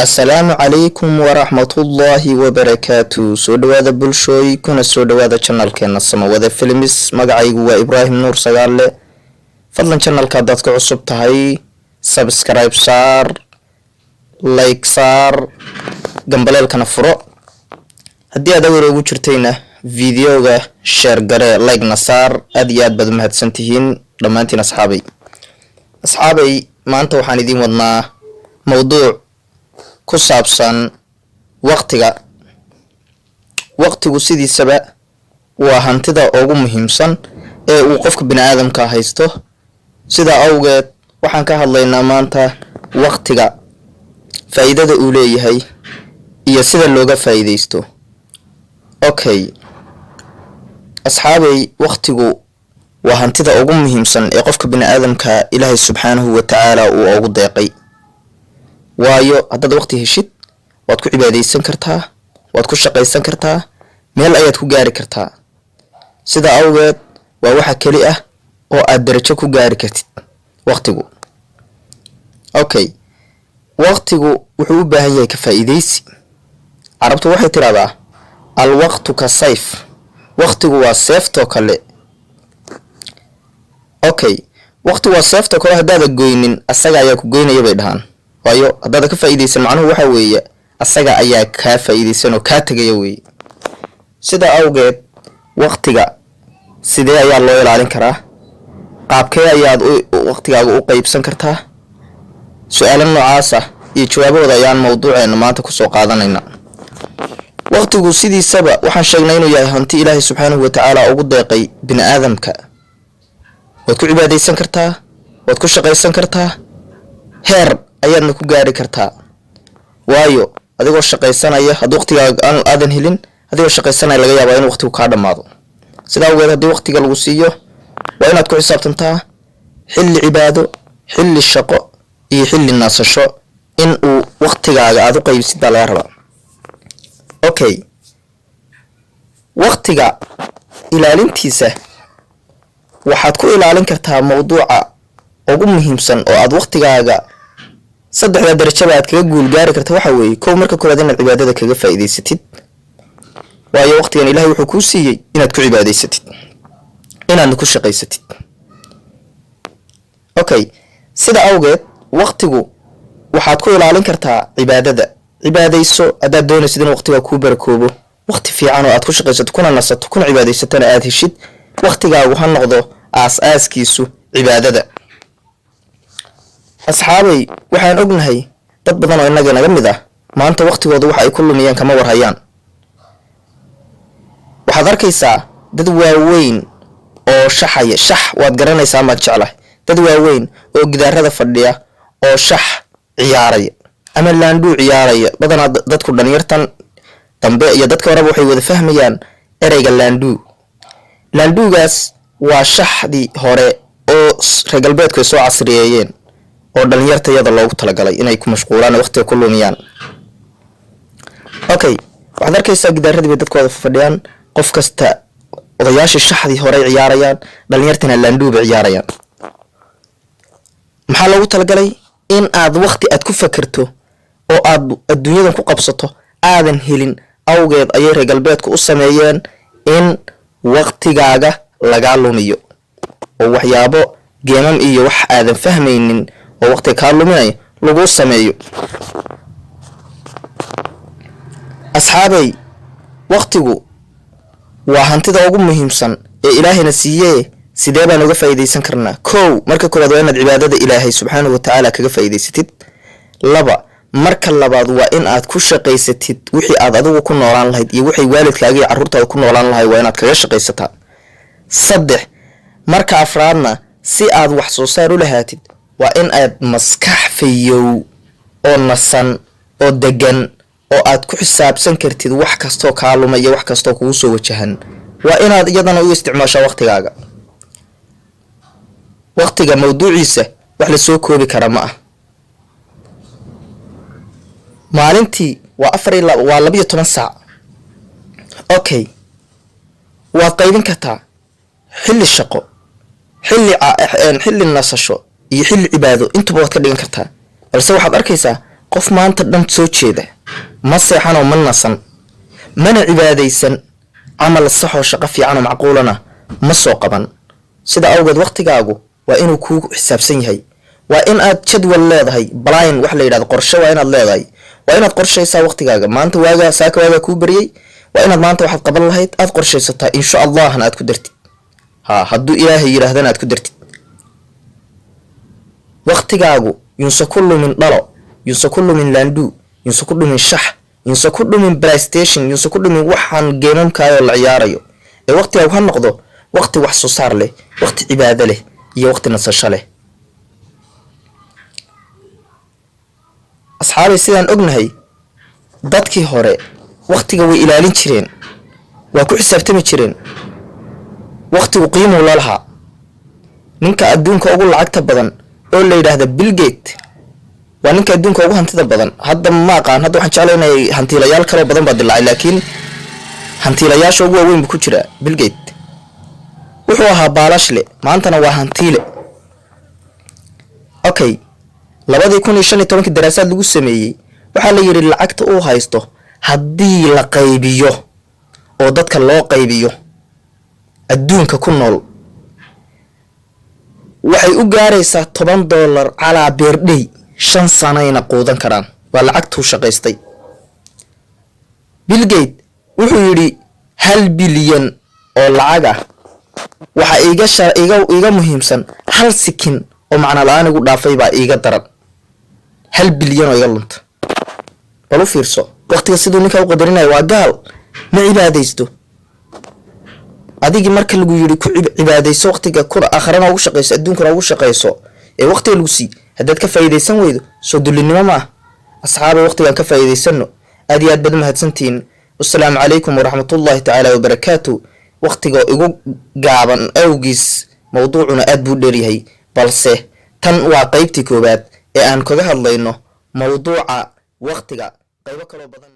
Assalamu alaikum wa rahmatullahi wa barakatuh. Soo dhawaada bulshooy kuna soo dhawaada channelkeena Samawada Films. Magacaygu waa Ibrahim Nuur Sagaale. Fadlan channelka hadaad ku cusub tahay subscribe saar, like saar, gambaleelkana furo. Haddii aad awir ugu jirtayna videoga share gare, like na saar. Aad iyo aad baad mahadsantihiin dhamaantiin asxaabay. Maanta waxaan idin wadnaa mawduuc ku saabsan waqtigu sidiisaba waa hantida ugu muhiimsan ee uu qofka bini'aadamka haysto. Sida awgeed waxaan ka hadlaynaa maanta waqtiga faa'iidada uu leeyahay iyo sida looga faa'iideysto. Okay, asxaabay, waqtigu waa hantida ugu muhiimsan ee qofka bini'aadamka Ilaahay subxaanahu wa ta'ala uu ugu deeqay. waayo haddaad waqti heshid waad ku cibaadeysan kartaa, waad ku shaqaysan kartaa, meel ayaad ku gaari kartaa. sida awgeed waa waxa kali ah oo aad darajo ku gaari kartid waqtigu. Okay, waqtigu wuxuu u baahan yahay ka faa'iideysi. Carabtu waxay tiraahdaa alwaqtu ka sayf, waqtigu waa seefto kale. Okay, waqtigu waa seefto kale, haddaad goynin asaga ayaa ku goynaya bay dhahaan. waayo haddaad ka faa'iideysan macnuhu waxa weeye asaga ayaa ka faa'iideysan oo ka tagaya weeye. sida awgeed waqtiga sidee ayaa loo ilaalin karaa? qaabkee ayaad waqtigaaga u qaybsan kartaa? su'aalo noocaas ah iyo jawaabahooda ayaan mawduuceena maanta ku soo qaadanaynaa. waqtigu sidiisaba waxaan sheegnay inuu yahay hanti Ilaahay subxaanahu wa ta'ala ugu deeqay bini'aadamka. waad ku cibaadeysan kartaa, waad ku shaqaysan kartaa, heer ayaadna ku gaari kartaa. waayo adigoo shaqaysanaya haddii waqtigaaga aadan helin, adigoo shaqaysanaya laga yaabaa in waqtigu kaa dhamaado. sida awgeed haddii waqtiga lagu siiyo waa inaad ku xisaabtantaa xilli cibaado, xilli shaqo iyo xilli nasasho in uu waqtigaaga aad u qaybsid baa laga rabaa. Okay, waqtiga ilaalintiisa waxaad ku ilaalin kartaa mawduuca ugu muhiimsan oo aad waqtigaaga saddexda darajada aad kaga guul gaari karta. waxa weeye kow, marka koowaad inaad cibaadada kaga faa'iideysatid. waayo waqtigan Ilaahay wuxuu kuu siiyey inaad ku cibaadaysatid, inaad ku shaqaysatid. Okay, sida awgeed waqtigu waxaad ku ilaalin kartaa cibaadada. cibaadayso haddaad doonaysid in waqtiga kuu barakoobo, waqti fiican oo aad ku shaqaysato, kuna nasato, kuna cibaadaysatana aad heshid. waqtigaagu ha noqdo aas-aaskiisu cibaadada. asxaabay, waxaan ognahay dad badan oo innaga naga mid ah maanta waqtigooda waxa ay ku lumiyeen kama warhayaan. waxaad arkaysaa dad waaweyn oo shaxaya, waad garanaysaa maad jeclahay, dad waaweyn oo gidaarada fadhiya oo shax ciyaaraya ama laanduu ciyaaraya. badanaa dadku dhalinyartan dambe iyo dadka horeba waxay wada fahmayaan ereyga laanduugaas waa shaxdii hore oo reer galbeedku ay soo casriyeeyeen oo dhalinyarta iyada loogu talagalay inay ku mashquulaan waqtiga ku lumiyaan. Okay, waxaad arkaysaa gidaaradii bay dadkooda fadhiyaan, qof kasta odayaashii shaxdii hore ciyaarayaan, dhalinyartana laanduu bay ciyaarayaan. maxaa loogu talagalay? in aad waqti aad ku fakerto oo aad adduunyadan ku qabsato aadan helin. awgeed ayay reer galbeedku u sameeyeen in waqtigaaga laga lumiyo oo waxyaabo geemam iyo wax aadan fahmaynin oo waqti ka luminayo lagu sameeyo. asxaabay, waqtigu waa hantida ugu muhiimsan ee Ilaahayna siiyay. sidee baan uga faa'iideysan karnaa? kow, marka koowaad waa inaad cibaadada Ilaahay subxaanahu wa ta'ala kaga faa'iideysatid. laba, marka labaad waa in aad ku shaqaysatid wixii aad adigu ku noolaan lahayd iyo wixii waalidkaaga iyo carruurtaada ku noolaan lahayd waa inaad kaga shaqaysataa. saddex, marka afraadna si aad wax soo saar u lahaatid waa in aad maskax fayow oo nasan oo degan oo aad ku xisaabsan kartid wax kastoo kaa lumaya, wax kastoo kugu soo wajahan. waa inaad iyadana u isticmaashaa waqtigaaga. waqtiga mawduuciisa wax la soo koobi kara ma ah. maalintii waa 12 saac. Okay, waad qaybin kartaa xilli shaqo, xilli nasasho iyo xilli cibaado. intuba waad ka dhigan kartaa. balse waxaad arkaysaa qof maanta dhan soo jeeda ma seexan oo ma nasan mana cibaadaysan camal sax oo shaqo fiican oo macquulana ma soo qaban sida awgeed waqtigaagu waa inuu kuu xisaabsan yahay waa in aad jadwal leedahay plan wax la yiraahdo qorshe waa inaad leedahay waa inaad qorsheysaa waqtigaaga maanta waaga saaka waaga kuu bariyay waa inaad maanta waxaad qaban lahayd aad qorsheysataa insha Allah aad ku dartid hadduu ilaahay yiraahdana aad ku dartid waqtigaagu yunsa kullu min dhalo yunsa kullu min landu yunsa kullu min shax yunsa kullu min playstation yunsa kullu min waxaan geemamkaayo la ciyaarayo ee waqtigaagu ha noqdo waqti wax soo saar leh waqti cibaado leh iyo waqti nasasho leh asxaabi sidaan ognahay dadkii hore waqtiga way ilaalin jireen waa ku xisaabtami jireen waqtigu qiimo la lahaa ninka adduunka ugu lacagta badan oo la yiraahdo Bill Gates waa ninka adduunka ugu hantida badan hadda ma aqaan hadda waxaan jeclahay hantiilayaal kale badan baa dilay laakiin hantiilayaasha ugu weyn ku jira Bill Gates wuxuu ahaa baalashle maantana waa hantiile okay 2015 daraasad lagu sameeyay waxa la yiri lacagta uu haysto hadii la qaybiyo oo dadka loo qaybiyo adduunka ku nool waxay u gaaraysaa $10 calaa beerdhay 5 sanayna quudan karaan waa lacagtu shaqaystay Bill Gates wuxuu yiri 1 bilyan oo lacag ah waxa iga muhiimsan hal sikin oo macna la'aan ugu dhaafay baa iga daran 1 bilyan oo iga lunta balu fiirso waqtiga sidoo ninka u qadarinayo waa gaal ma cibaadaysto adigi marka lagu yiri ku cibaadayso waqtiga ku aakhirana ugu shaqeyso adduunka ugu shaqeyso ee waqtiga lagu sii hadaad ka faa'iideysan weydo soo dulinimo ma asxaabay waqtigan ka faa'iideysano aad iyo aad bad mahadsantiin wassalaamu calaykum waraxmatullaahi tacaala wabarakaatuh waqtiga igu gaaban awgiis mawduucuna aad buu dheer yahay balse tan waa qaybtii koobaad ee aan kaga hadlayno mawduuca waqtiga qaybo kale badan